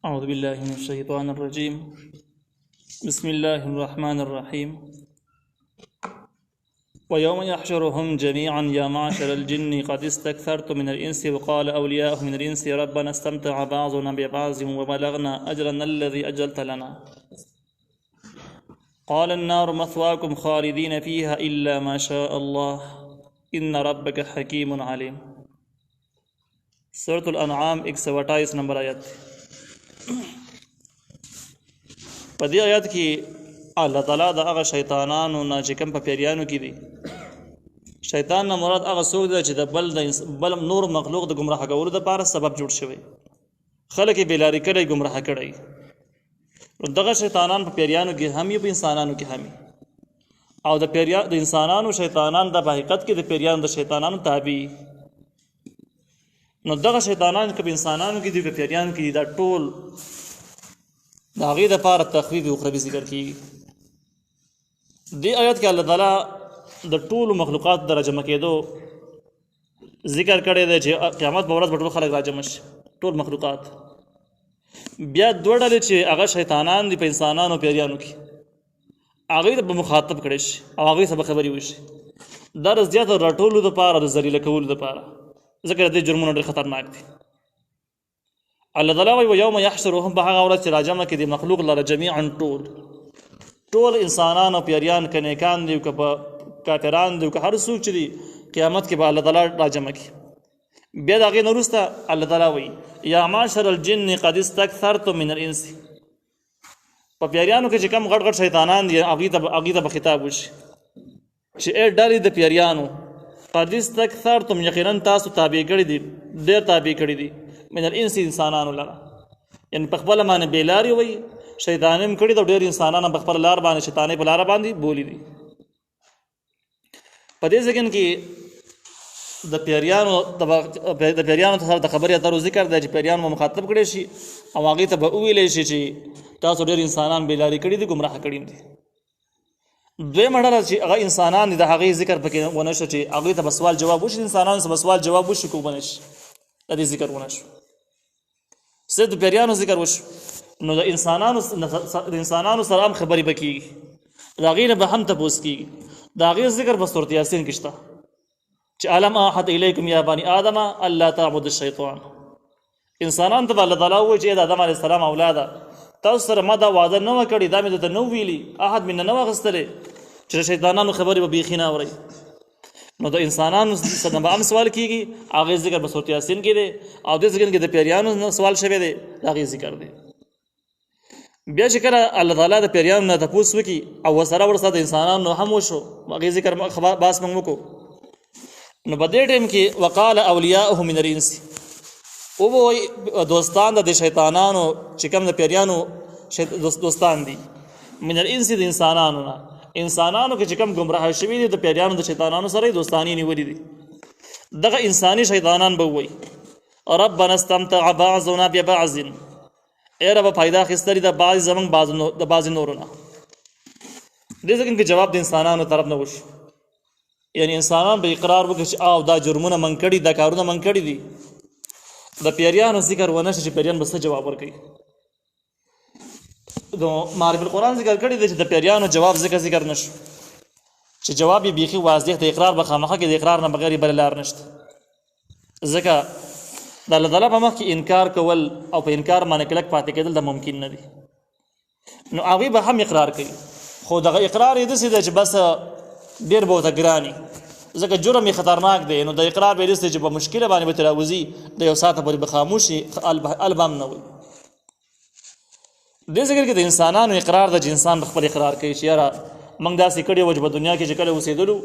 أعوذ بالله من الشيطان الرجيم. بسم الله الرحمن الرحيم. ويوم يحشرهم جميعا يا معشر الجن قد استكثرتم من الإنس وقال أولياؤهم من الإنس ربنا استمتع بعضنا ببعض وبلغنا أجلنا الذي أجلت لنا قال النار مثواكم خالدين فيها إلا ما شاء الله إن ربك حكيم عليم. سورة الانعام 128 نمبر آیت. په دې آیات کې الله تعالی د هغه شیطانانو نه چې کوم په پیریانو کې دي، شیطان نه مراد هغه څوک دی چې د بل نور مخلوق د ګمراه کولو لپاره سبب جوړ شوی، خلک یې بېلارې کړی، ګمراه کړی. دغه شیطانان په پیریانو کې هم په انسانانو کې هم، او د انسانانو شیطانان د حقیقت کې د پیریانو د شیطانانو تابع. نو دغه شیطانان که په انسانانو کې دي که پیریانو کې دي، دا ټول د هغې دپاره تخویف اخروي ذکر کېږي. دې آیت کې الله تعالی د ټولو مخلوقاتو د راجمع کېدو ذکر کړی دی چې قیامت په ورځ به ټول خلک راجمع شي، ټول مخلوقات. بیا دوه ډلې چې هغه شیطانان دي په انسانانو پیریانو کې، هغوی ته به مخاطب کړی شي او هغوی ته به خبرې وشي. دا د زیات راټولو دپاره، د ذلیله کولو دپاره، ځکه د دې جرمونه ډېر خطرناک دي. الله تعالی وایي ویوم یحشرهم، په هغه ورځ چې راجمع کړي د مخلوق لره جمیعا ټول انسانان او پیریان، که نیکان دي که کافران دي که هر څوک چې دي، قیامت کې به الله تعالی راجمع کړي. بیا د هغې نه وروسته الله تعالی وایي یا معشر الجن قد استکثرتم من الانس. په پیریانو کې چې کوم غټ غټ شیطانان دي، هغې ته به خطاب وشي چې ای ډلې د پیریانو، قد استکثرتم، یقینا تاسو تابع کړي دي، ډېر تابع کړي دي، من الانس انسانانو لره. یعنې په خپله باندې بېلارې وایي، شیطاني هم کړي ده، ډېر انسانان هم په خپله لار باندې شیطانۍ په لاره باندې بولي دي. په دې ځای کې د پیریانو سره د خبرې اترو ذکر دی چې پیریانو به مخاطب کړی شي او هغې ته به وویلی شي چې تاسو ډېر انسانان بېلارې کړي دي، ګمراه کړي دي. دویمه ډله چې هغه انسانان دي، د هغې ذکر پکې ونه شو چې هغوی ته به سوال جواب وشي، انسانانو ته به سوال جواب وشي که ونه شي، د دې ذکر ونه شو، صرف د پیریانو ذکر وشو. نو د انسانانو سره هم خبرې به کېږي، د هغې نه به هم تپوس کېږي. د هغې ذکر په سورت یاسین کې شته چې الم احد الیکم یا بني آدم الله تعبد الشیطان. انسانانو ته به الله تعالی ووایي چې د آدم علیه السلام اولاده، تاسو سره ما دا وعده نه وه کړې، دا مې درته نه ویلي، احد مې نه واخیستلی چې د شیطانانو خبرې به بیخي نه اورئ. نو د انسانانو سره به هم سوال کېږي، هغې ذکر په سورت یاسین کې دی، او دې ذکر کې د پیریانو سوال شوی دی، د هغې ذکر دی. بیا چې کله الله تعالی د پیریانو نه تپوس وکړي او ورسره د انسانانو هم وشو، هغې ذکر بحث موږ وکړو. نو په دې ټایم کې وقال اولیاؤهم من الانس، ووایي دوستان د شیطانانو چې کوم د پیریانو دوستان دي، من الانس د انسانانو نه، انسانانو کې چې کوم ګمراه شوي دي، د پیریانو د شیطانانو سره یې دوستانې نیولي دي. دغه انساني شیطانان به ووایي ربنا استمتع بعضنا ببعض، ای ربه پیدا اخیستلي د بعض زموږ د بعضې نورو نه. دې ځکه کې جواب د انسانانو طرف نه وشو، یعنی انسانان به اقرار وکړي چې او دا جرمونه من کړي، دا کارونه من کړي دي. د پیریانو ذکر ونه شي چې پیریان به څه جواب ورکوي. د معرف القرآن ذکر کړي دی چې د پیریانو جواب ذکر نشو، چې جواب یې بیخي واضح د اقرار به خامخا کې د اقرار نه بغیر بله لار نشته. ځکه د الله تعالی په مخ کې انکار کول او په انکار باندې کلک پاتې کېدل د ممکن نه دي. نو هغوی به هم اقرار کوي، خو دغه اقرار یې داسې دی چې بس ډېر به ورته ګراني، ځکه جرم یې خطرناک دی. نو د اقرار به یې داسې دی چې په مشکله باندې به ترې راوځي، د یو ساعته پورې به خاموش شي، البه هم نه وي. دې ذکر کې د انسانانو اقرار د چې انسان به خپل اقرار کوي چې یاره موږ داسې کړي وو چې په دنیا کې چې کله اوسېدلو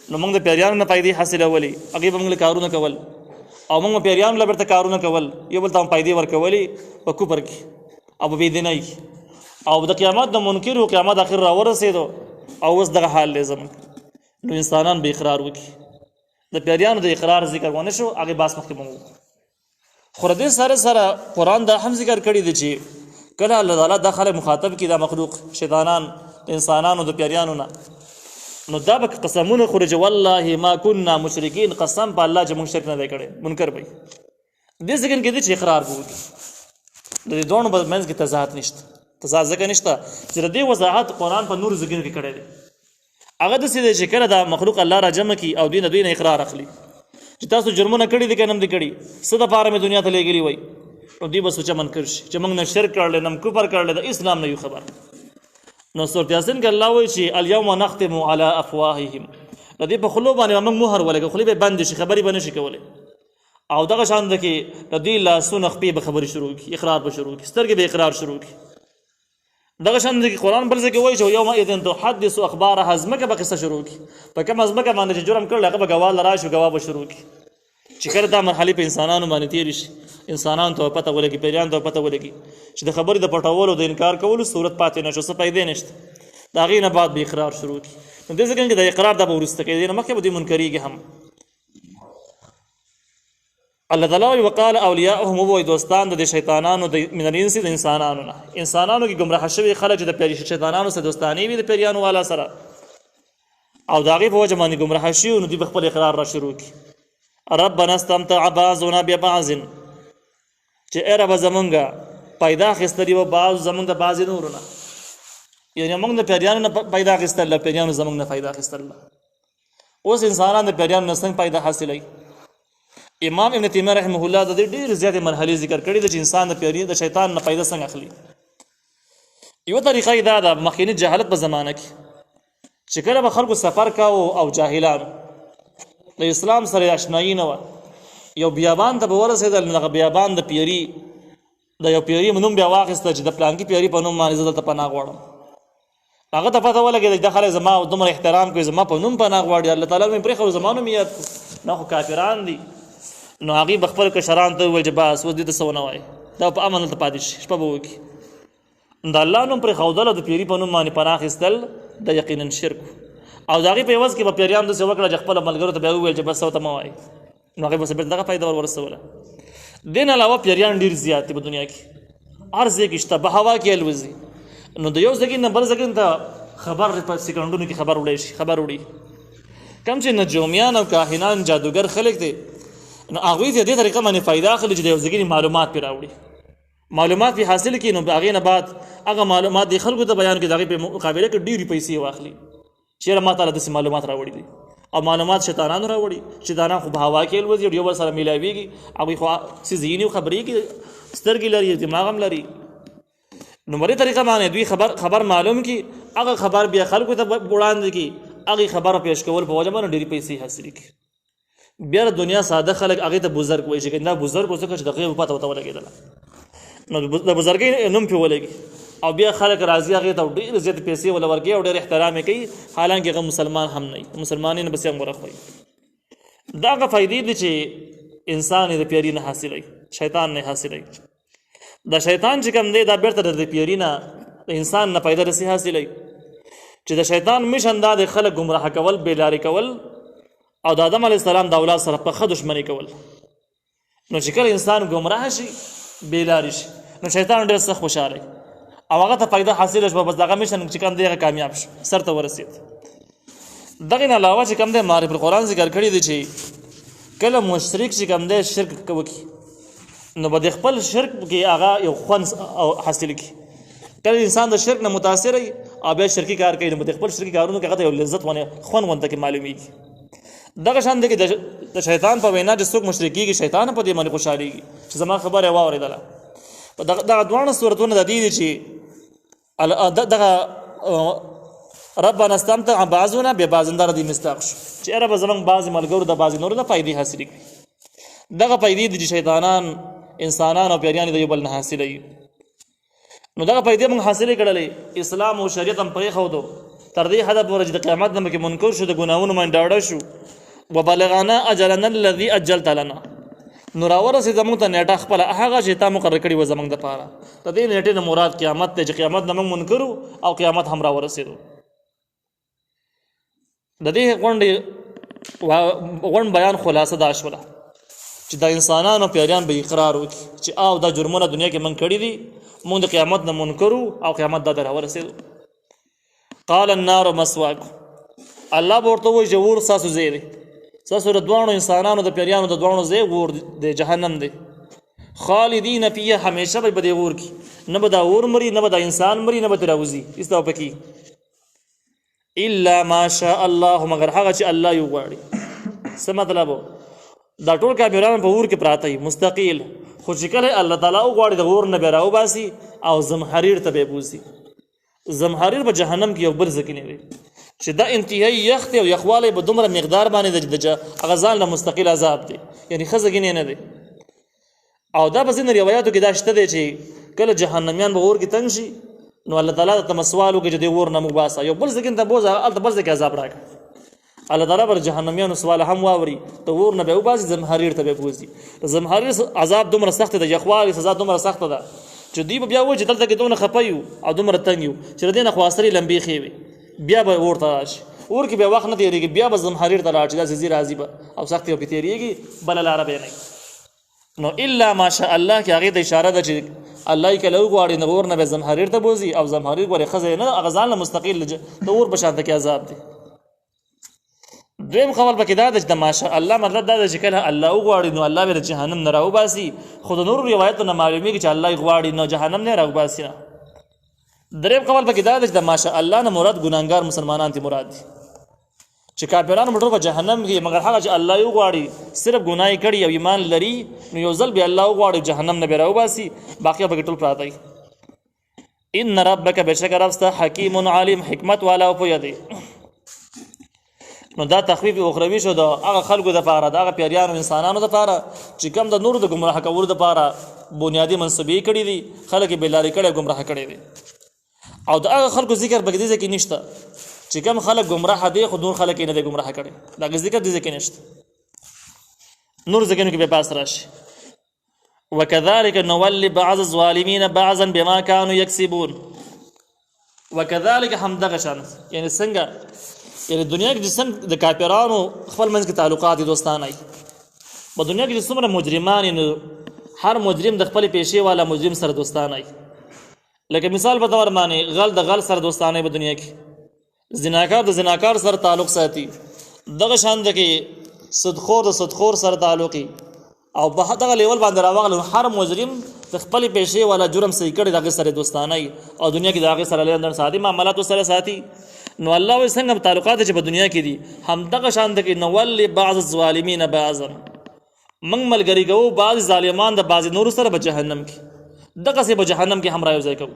نو موږ د پیریانو نه پیدې حاصلولې، هغې به موږ له کارونه کول، او موږ پیریانو له بیرته کارونه کول، یو بل ته هم پیدې ورکولې په کفر کې او په بېدینۍ کې. او د قیامت د منکر و قیامت اخر راورسېدو او اوس دغه حال دی زموږ. نو انسانان به اقرار وکړي. د پیریانو د اقرار ذکر ونه شو، هغې بحث مخکې موږ وکړو. خو د دې سره قرآن دا هم ذکر کړي دی چې کله الله تعالی دا خلک مخاطب کړي، دا مخلوق شیطانان د انسانانو د پیریانو نه، نو دا به قسمونه خوري چې والله ما كنا مشرکین، قسم په الله چې موږ شرک نه دی کړی، منکر به دې ذکر کې چې اقرار وکړي د دې دوه منځ کې تضاد نشته تضاد ځکه نشته چې د دې وضاحت قرآن په نور ذکر کې کړی دی هغه داسې دی چې کله دا مخلوق الله را جمع کړي او دوی نه اقرار اخلي چې تاسو جرمونه کړي دي که نه دي کړي څه دپاره مې دنیا ته لېږلي وای نو دوی به سوچه منکر شي چې موږ نه شرک کړلی نه کفر کړلی د اسلام نه یو خبر نو سورت یاسین کې الله وایي چې الیوم نختم علی افواههم د دې په خولو باندې موږ مهر ولګو خولې به بندې شي خبرې به نه شي کولی او دغه شان ده کې د دوی لاسونه خپې به خبرې شروع کړي اقرار به شروع کړي سترګې به اقرار شروع کړي دغه شان ده کې قرآن بل ځای کې وایي چې یومئذ تحدث اخبارها ځمکه به قصه شروع کړي په کومه ځمکه باندې چې جرم کړی هغه به ګواه له راشي ګواه به شروع کړي چې کله دا مرحلې په انسانانو باندې تېرې شي انسانانو ته پته ولګي پیریانو ته پته ولګي چې د خبرې د پټولو د انکار کولو صورت پاتې نه شو څه پیدا نشته د هغې نه بعد به اقرار شروع کړي نو دې ځکه کې د اقرار دا به وروسته کوي دې نه مخکې به دوی منکرېږي هم الله تعالی وایي وقال اولیاؤهم ووایي دوستان د شیطانانو من الانس د انسانانو نه انسانانو کې ګمراه شوي خلک چې د شیطانانو سره دوستانې وي د پیریانو والا سره او د هغې په وجه باندې ګمراه شوي نو دوی به خپل اقرار را شروع کړي ربنا استمتع بعضنا ببعض چې ای ربه زمونږه پیدا اخیستلي وه بعض زمونږ د بعضې نورو نه یعنې موږ د پیریانو نه پیدا اخیستل له پیریانو زمونږ نه پیدا اخیستل اوس انسانان د پیریانو نه څنګه پیدا حاصلوي امام ابن تیمیه رحمه الله د دې ډېرې زیاتې مرحلې ذکر کړي ده چې انسان د شیطان نه پیدا څنګه اخلي یوه طریقه یې دا ده مخکیني جهالت په زمانه کې چې کله به خلکو سفر کاوه او جاهلانو د اسلام سره اشنایي نه وه یو بیابان ته به ورسېدل نو دغه بیابان د پیري د یو پیري نوم بیا واخیسته چې د پلانکي پیري په نوم باندې زه دلته پناه غواړم هغه ته پته ولګېده چې دا خلک زما دومره احترام کوي زما په نوم پناه غواړي الله تعالی مې پرېښود زما نوم یاد نه خو کافران دي نو هغې به خپل کشران ته وویل چې بس اوس دې ته څه ونه وایي دا په امن دلته پاتې شي شپه به وکړي د الله نوم پرېښودل او د پیري په نوم باندې پناه اخیستل د یقینا شرک او د هغې په عوض کې به پیریان داسې وکړه چې خپله ملګرو ته بیا وویل چې بس ورته مه وایي نو هغې به بېرته دغه فایده ورسوله دې نه علاوه پیریان ډېر زیات دي په دنیا کې هر ځای کې شته په هوا کې الوځي نو د یو ځای نه بل ځای ته خبر په سکندونو کې خبر وړی شي خبر وړي کوم چې نجومیان او کاهنان جادوګر خلک دي نو هغوی ته دې طریقه باندې فایده اخلي چې د یو ځای معلومات پرې راوړي معلومات پرې حاصل کړي نو هغې نه بعد هغه معلومات د خلکو ته بیان کړي د هغې په مقابله کې ډېرې پیسې واخلي چېرې ما تعالی داسې معلومات راوړي دي او معلومات شیطانانو راوړي شیطانان خو په هوا کې الوځي او یو بل سره میلاویږي هغوی خو څه ذهني او خبرېږي سترګې لري دماغ هم لري نو په دې طریقه باندې دوی خبر معلوم کړي هغه خبر بیا خلکو ته وړاندې کړي هغې خبره پیش کول په وجه باندې ډېرې پیسې حاصلې کړي بیا د دنیا ساده خلک هغې ته بزرګ وایي چې دا بزرګ و ځکه چې د غیب پته ورته ولګېدله نو د بزرګۍ نوم پرې ولګي او بیا خلک راځي هغې ته ډېرې زیاتې پیسې وله ورکوي او ډېر احترام یې کوي حالانکې هغه مسلمان هم نه وي مسلمانۍ نه پسې هم ورخوي دا هغه فایدې دي چې انسان یې د پیري نه حاصلوي شیطان نه حاصلوي د شیطان چې کوم دی دا بېرته د پیري نه د انسان نه پیدا رسي حاصلوي چې د شیطان مشن دا د خلک ګمراه کول بېلارې کول او د آدم علیه السلام د اولاد سره په ښه دښمني کول نو چې کله انسان ګمراه شي بېلارې شي نو شیطان ډېر سخت خوشحاله او هغه ته فایده حاصله شوه بس دغه مشن چې کوم دی هغه کامیاب شو سر ته ورسېد دغې نه علاوه چې کوم دی معرف القرآن ذکر کړي دي چې کله مشرک چې کوم دی شرک وکړي نو به د خپل شرک کې هغه یو خوند حاصل کړي کله انسان د شرک نه متاثر وي او بیا شرکي کار کوي نو به د خپل شرکي کارونو کې هغه ته یو لذت خوند غونته کې معلومېږي دغه شان دی کې د شیطان په وینا چې څوک مشرک کېږي شیطان په دې باندې خوشحالېږي چې زما خبره یې واورېدله دغه دواړه صورتونه د دې دي چې دغه ربنا استمتع بعضنا ببعض دا د مستاق شو چې رب زمونږ بعضې ملګرو د بعضې نورو د فایدې حاصلې کړي دغه فایدې دي چې شیطانان انسانان او پیریان د یو بل نه حاصلوي نو دغه فایدې موږ حاصلې کړلې اسلام او شریعت هم پرېښودو تر دې حده پورې چې د قیامت نه مکې منکر شو د ګناهونو باندې ډاډه شو وبلغنا اجلنا الذي اجلت لنا نو راورسېده موږ ته نیټه خپله هغه چې تا مقرر کړې وه زموږ دپاره د دې نیټې نه مراد قیامت دی چې قیامت نه موږ منکر او قیامت هم راورسېدو د دې غونډ بیان خلاصه دا شوله چې د انسانانو پیریان به اقرار وکړي چې او دا جرمونه دنیا کې موږ کړي دي موږ د قیامت نه منکر او قیامت دا راورسېدو قال النار مسواکم الله به ورته وایي چې اور ستاسو ځای دی ستاسو د دواړو انسانانو د پیریانو د دواړو ځای اور دی جهنم دی خالدین فیها همیشه به دې اور کې نه به دا اور مري نه به دا انسان مري نه به ترې راوځي ایسته پکې الا ما شاء الله مگر هغه چې الله یو غواړي څه مطلب دا ټول کافران په اور کې پراته وي مستقیل خو چې کله الله تعالی وغواړي د اور نه به راوباسي او زمهریر ته به بوزي زمهریر په جهنم کې یو بل ځای کې نه دی چې دا انتهایی یخ دی او یخوالی به دومره مقدار باندې د هغه ځان له مستقل عذاب دی یعنی ښه ځای نه دی او دا په ځینو روایاتو کې دا شته دی چې کله جهنمیان به اور کې تنګ شي نو الله تعالی ته مسوال وکړي چې د اور نه موږ باسه یو بل ځای کې ته بوځه هلته بل ځای کې عذاب راکړه الله تعالی پر جهنمیانو سوال هم واوري ته اور نه به وباسي زمهریر ته به بوځي زمهریر عذاب دومره سخت دی یخوالی سزا دومره سخته ده چې دوی به بیا وایي چې دلته کې دونه خفه یو او دومره تنګ یو چې د دې نه خو اسرې لمبې ښې وي بیا به اور ته راشي اور کې بیا وخت نه تېرېږي بیا به زمهریر ته لاړ شي داسې ځي راځي به او سختې به پې تېرېږي بله لاره به نه نو الا ماشاء الله کې هغې ته اشاره ده چې الله یې کله وغواړي نو اور نه به زمهریر ته بوځي او زمهریر ګورې ښځه نه هغه ځان له مستقل د اور په شان ته کې عذاب دی دویم خبر پکې دا ده چې د ماشاء الله مطلب دا ده چې کله الله وغواړي نو الله به د جهنم نه راوباسي خو د نورو روایتو نه معلومېږي چې الله یې غواړي نو جهنم نه راوباسي نه دریم خبر پکې دا ده چې د ماشاء الله نه مراد ګناهګار مسلمانان ته مراد دي چې کافرانو موټر په جهنم کې مگر هغه چې الله یې وغواړي صرف ګناه یې کړي او ایمان لري نو یو ځل به الله وغواړي جهنم نه به راوباسي باقي پکې ټول پراته وي ان ربک بشک رب ستا حکیم علیم حکمت والا او پوهه دی نو دا تخفیف اخروی شو د هغه خلکو دپاره د هغه پیریانو انسانانو دپاره چې کوم د نورو د ګمراه کولو دپاره بنیادي منصبې کړي دي خلک یې بېلارې کړی ګمراه کړی دی او د هغه خلکو ذکر په دې ځای کې نشته چې کوم خلک ګمراه دي خو نور خلک یې نه دی ګمراه کړی د هغې ذکر دې ځای کې نشته نور ځایونو کې بیا پاس راشي وکذلک نولی بعض الظالمین بعضا بما كانوا یکسبون وکذلک همدغه شان یعنی څنګه یعنی دنیا کې جسم د کافرانو خپل منځ کې تعلقات دوستانه په دنیا کې څومره مجرمان نو هر مجرم د خپل پیشې والا مجرم سره دوستانه لکه مثال په تور باندې غل د غل سره دوستانه په دنیا کې زناکار د زناکار سره تعلق ساتي دغه شان د کې صدخور د صدخور سره تعلقي او په دغه لیول باندې راوغل هر مجرم د خپل پیشې والا جرم صحیح کړي دغه سره دوستانه او دنیا کې دغه سره لیندر ساتي معاملات سره ساتي نو الله وي څنګه تعلقات چې په دنیا کې دي هم دغه شان د کې نول بعض الظالمین بعضا من ملګری کوو بعض ظالمان د بعض نور سره په جهنم کې دغه سه په جهنم کې هم راځي کوو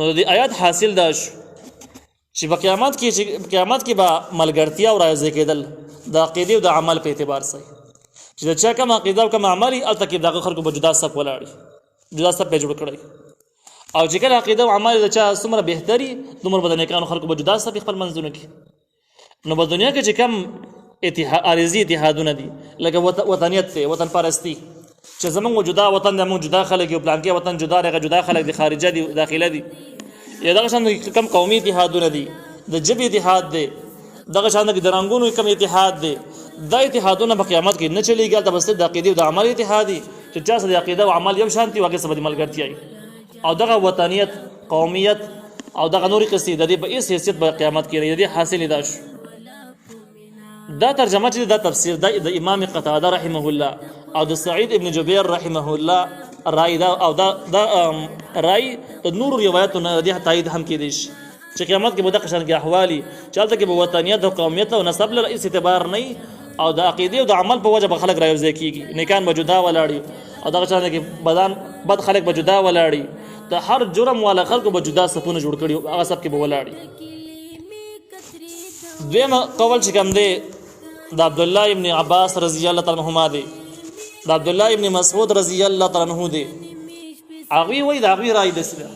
نو د آیات حاصل ده چې په قیامت کې به ملګرتیا او راځي کېدل د عقیده او د عمل په اعتبار سره چې دا چا کوم عقیده او کوم عمل الته کې دغه خلکو په جدا صف ولاړي جدا صف په جوړ کړی او چې کله عقیده او عمل د چا څومره بهتري دومره به د نیکانو خلکو به جدا صف خپل منځونه کې نو په دنیا کې چې کم عارضي اتحادونه دي لکه وطنیت دی وطن پرستی چې زمونږ جدا وطن دی موږ جدا خلک یو پلانکې وطن جدا رغه جدا خلک دي خارجه دي داخله دي یا دغه شان کم قومي اتحادونه دي د جبهې اتحاد دی دغه شان د رنګونو کم اتحاد دی دا اتحادونه په قیامت کې نه چلیږي هلته بس د عقیدې او د عمل اتحاد دي چې چا سره د عقیده او عمل یو شان دي هغې سره به د ملګرتیا او دغه وطنیت قومیت او دغه نورې قصې د دې په هېڅ حیثیت به قیامت کې د دې حاصل دا شو دا ترجمه چې دا تفسیر د امام قتاده رحمه الله او د سعید ابن جبیر رحمه الله رای دا او دا رای د نور روایتونه د تایید هم کېدی شي چې قیامت کې به دغه شان کې احوالي چې هلته کې به وطنیت او قومیت او نسب له هېڅ اعتبار نه او د عقیدې او د عمل په وجه به خلک رايوځای کېږي نیکان به جدا ولاړي او دغه شان کې بد خلک به جدا ولاړي د هر جرم والا خلکو به جدا صفونه جوړ کړي هغه صف کې به ولاړي دویم قول چې کوم دی د عبدالله ابن عباس رضی الله تعالی عنهما دی د عبدالله ابن مسعود رضی الله تعالی عنه دی هغوی وایي د هغوی رای داسې ده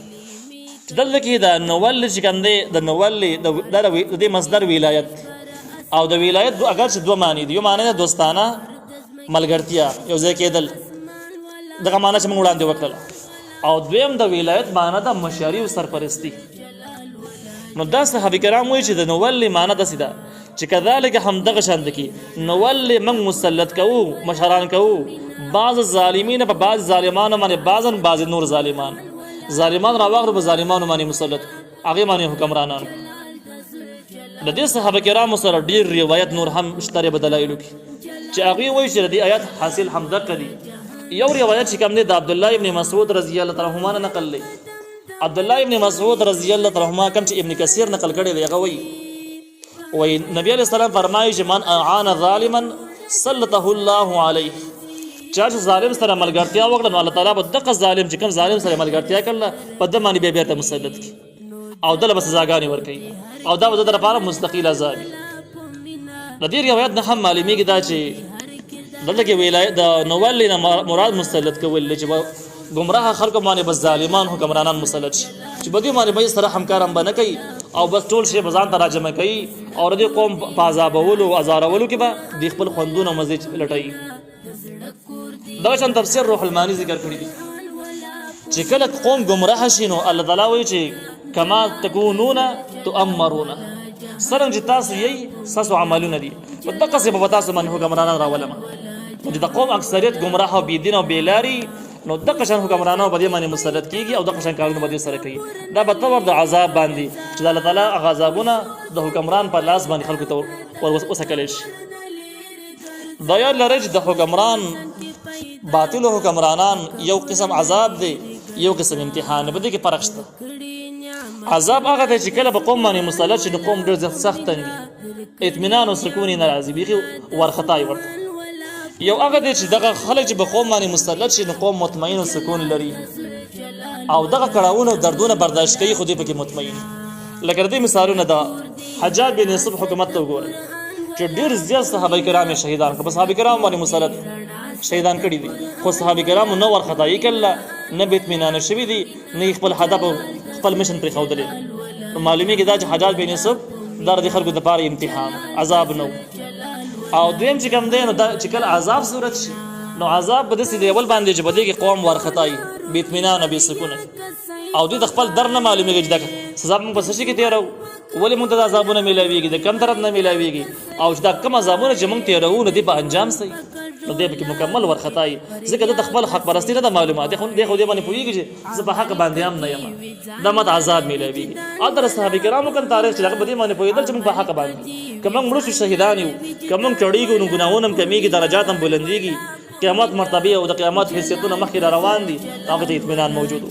چې دلته کې د نول چې کوم دی د نول د دې مصدر ولایت او د ولایت اگر چې دوه معنی دي یو معنی د دوستانه ملګرتیا یو ځای کېدل دغه معنی چې موږ وړاندې وکړله او دویم د ولایت معنی د مشري او سرپرستی نو دا صحابه کرام وایي چې د نول معنی داسې ده چې کذالک هم دغه شان ده کې نول موږ مسلط کوو مشران کوو بعض ظالمین په بعض ظالمانو باندې بعض نور ظالمان راواغلو په ظالمانو باندې مسلط هغې باندې حکمرانان د دې صحابه کرامو سره ډېر روایت نور هم شته په دلایلو کې چې هغوی وایي چې د دې آیات حاصل هم دقه دي یو روایت چې کوم دی د عبد الله ابن مسعود رضی الله تعالی عنہ نقل دی. عبد الله ابن مسعود رضی الله تعالی عنہ کوم چې ابن کثیر نقل کړی دی هغه وایي نبی علیہ السلام فرمایي چې من اعان ظالما سلطه الله علیه، چا چې ظالم سره ملګرتیا وکړه نو الله تعالی به دغه ظالم چې کوم ظالم سره ملګرتیا کړله په ده باندې بیا ته مسلط کړي او دله به سزاګانې ورکوي او دا به د ده لپاره مستقیل عذاب وي. د دې روایت نه هم معلومیږي دا چې دلته کې ولایت د نووالي نه مراد مسلط کول چې به ګمراه خلکو باندې بس ظالمان حکمرانان مسلط شي چې په دې باندې به سره همکار هم به نه کوي او بس ټول شی به ځان ته راجمع کوي او د دې قوم په عذابولو او ازارولو کې به د خپل خوندونه مزې لټوي. دغه شان تفسیر روح المانی ذکر کړی دی چې کله قوم ګمراه شي نو الله تعالی وایي چې کما تکونون تؤمرون، څرنګه چې تاسو یې ستاسو عملونه دي په دقسې به تاسو باندې حکمرانان راولم. چې د قوم اکثریت ګمراه او بېدین او بېلاري نو دغه شان حکمرانان به دې باندې مسلط کېږي او دغه شان کارونه به دې سره کوي. دا به طور د عذاب باندې چې د الله تعالی هغه عذابونه د حکمران په لاس باندې خلکو ته وسکلی شي. دا یاد لرئ چې د حکمران باطلو حکمرانان یو قسم عذاب دی یو قسم امتحان، په دې کې فرق شته. عذاب هغه دی چې کله په قوم باندې مسلط شي نو قوم ډېر سخت تنګي، اطمینان او سکون یې نه راځي، بیخي وارخطایي ورته. یو هغه دی چې دغه خلک چې په قوم باندې مسلط شي نو قوم مطمئن او سکون لري او دغه کړاوونه او دردونه برداشت کوي خو دې پکې مطمئن. لکه د دې مثالونه دا حجاج بن یوسف حکومت ته وګورئ چې ډېر زیات صحابه کرام شهیدان کړه، په صحابه کرام باندې مسلط شهیدان کړي دي خو صحابه کرامو نه وارخطایي کړله، نه بې اطمینانه شوي دي، نه خپل هدف او خپل مشن پرېښودلی. معلومیږي دا چې حجاج بن یوسف دا د خلکو دپاره امتحان عذاب نه و. او دویم چې کوم دی نو دا چې کله عذاب صورت شي نو عذاب به داسې دیول باندې چې په دې کې قوم وارخطایي، بې اطمینانه، بې سکونه او دوی د خپل در نه معلومیږي چې دا سزا موږ په څه شي کې تېروو، ولې موږ ته دا عذابونه میلاویږي، د کم طرف نه میلاویږي او چې دا کم عذابونه چې موږ تېروو نو دې په انجام صحیح نو دی پکې مکمل ورخطایي. ځکه د خپل حق پرستي نه ده معلومه، دی خو دې باندې پوهېږي چې زه په حق باندې هم نه یم، دا ماته عذاب میلاویږي. او در صحابه کرامو کوم تاریخ چې هغه په دې باندې پوهېدل چې موږ په حق باندې که موږ مړه شو شهیدان یو، که موږ چړېږو نو ګناهونه هم کمیږي، درجات هم بلندېږي، قیامت مرتبې او د قیامت حیثیتونه مخکې را روان دي، هغه ته اطمینان موجود و.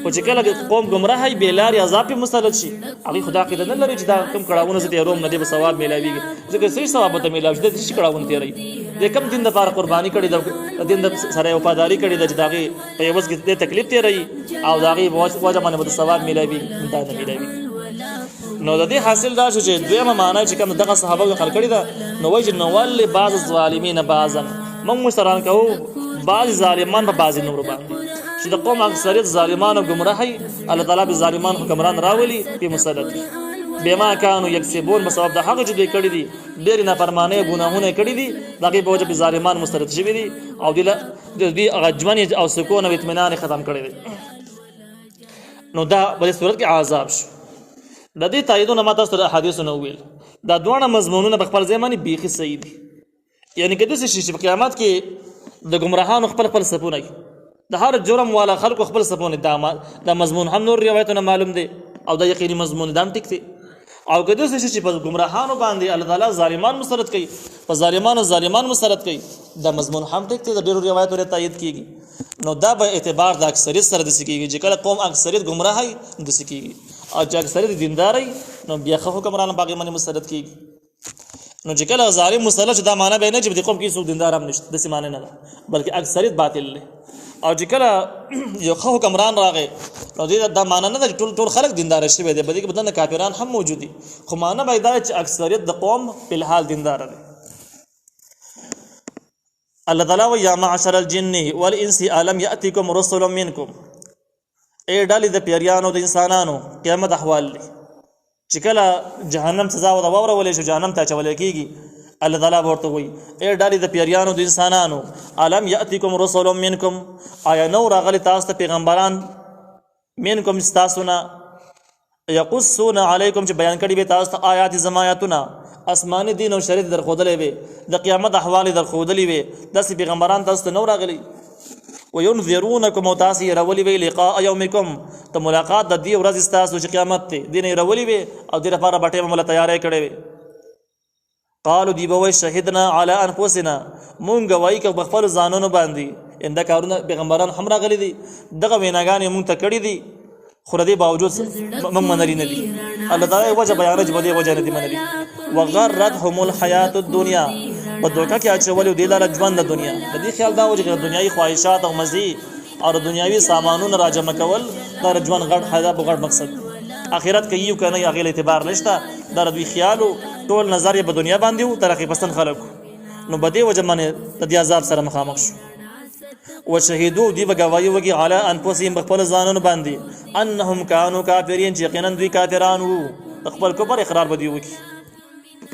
خو چې کله قوم ګمراه وي بېلارې عذاب پې مسلط شي هغوی خو دا عقیده نه لري چې دا کوم کړاوونه زه تېروم نه دې به ثواب میلاویږي، ځکه صحیح ثواب به ته میلاو شي، د څه شي کړاوونه تېروي، د کوم دین دپاره قرباني کړې ده، د دین سره وفاداري کړې ده چې د هغې په عوض کې دې تکلیف تېروي او د هغې په وجه باندې به د ثواب میلاوي، دا نه میلاوي. نو د دې حاصل دا شو چې دویمه معنا چې کوم دغه صحابه نقل کړې ده نو وایي چې نولي بعض الظالمین بعضا، موږ مشتران کوو بعض ظالمان په بعضې نورو باندې چې د قوم اکثریت ظالمان او ګمراهي الله تعالی به ظالمان حکمران راولي په مسلط بما كانوا يكسبون، بسبب د هغه چې دوی کړي دي ډېرې نافرمانۍ ګناهونه کړي دي د هغې په وجه به ظالمان مسلط شوي دي او دوی هغه ژوند او سکون او اطمینان ختم کړی دی. نو دا په دې صورت کې عذاب شو. د دې تاییدونه ما تاسو ته احادیثو نه وویل، دا دواړه مضمونونه په خپل ځای باندې بیخي صحیح دي. یعنې که داسې شي چې په قیامت کې د ګمراهانو خپل صفونه د هر جرم والا خلکو خپل صفونه، دا مضمون هم نور روایتونه معلوم دی او دا یقیني مضمون دا هم ټیک دی. او که داسې شي چې په ګمراهانو باندې الله تعالی ظالمان مسلط کوي، په ظالمان مسلط کوي، دا مضمون هم ټیک دی، د ډېرو روایتونو تایید کېږي. نو دا به اعتبار د اکثریت سره داسې کېږي چې کله قوم اکثریت ګمراه وي داسې کېږي او چې اکثریت دیندار وي نو بیا ښه حکمران په هغې باندې مسلط کېږي. نو چې کله ظالم مسلط شي دا معنی به نه چې په دې قوم کې څوک دیندار هم نشته، داسې معنی نه ده، بلکې اکثریت باطل دی. او چې کله یو ښه حکمران راغی نو دې دا معنی نه ده چې ټول خلک دینداره شوي دي، بلکې بدن کافران هم موجود دي، خو معنی به دا چې اکثریت د قوم په الحال دینداره دی. الله تعالی و یا معشر الجن والانس الم یاتکم رسل منکم، ای ډلې د پیریانو د انسانانو قیامت احوال دی چې کله جهنم سزا ورته واورولې شو جهنم ته اچولی کېږي، الله تعالی به ورته وایي ای ډلې د پیریانو د انسانانو الم یاتکم رسل منکم، آیا نو راغلي تاسو ته پیغمبران منکم ستاسو نه یقصون علیکم چې بیان کړي به تاسو ته آیات زما آیاتونه، آسماني دین او شریعت درښودلی وې، د قیامت احوال یې درښودلي وې، داسې پیغمبران تاسو ته نو راغلي. وینذرونکم او تاسو یې راولي وې لقاء یومکم، ته ملاقات د دې ورځې ستاسو چې قیامت دی دې نه یې راولي وې او دې لپاره به ټیم مله تیاری کړی وې. قالو دی به وایي شهدنا علی انفسنا، مونږ ګواهي کوو په خپلو ځانونو باندې، انده کارونه پیغمبران هم راغلي دي دغه ویناګانې مونږ ته کړي دي خو د دې باوجود موږ منلي نه دي الله تعالی وجه بیانوي چې په دې وجه نه دي منلي وغرتهم الحیات الدنیا په دوکه کې اچولي دي لاره ژوند د دنیا د دې خیال دا و چې دنیایي خواهشات او مزي او دنیاوي سامانونه راجمع کول دا ژوند غټ هدف او غټ مقصد اخرت کې یو کنه هغه اعتبار نشته دا دوی خیال او ټول نظر یې په دنیا باندې او ترقی پسند خلکو نو بده وجه باندې د دې عذاب سره مخامخ شو وشهدوا دی بغوايي وکي علی انفسهم خپل ځانونو باندې انهم كانوا کافرین چې یقینا دوی کافرانو خپل کفر اقرار بدی وکي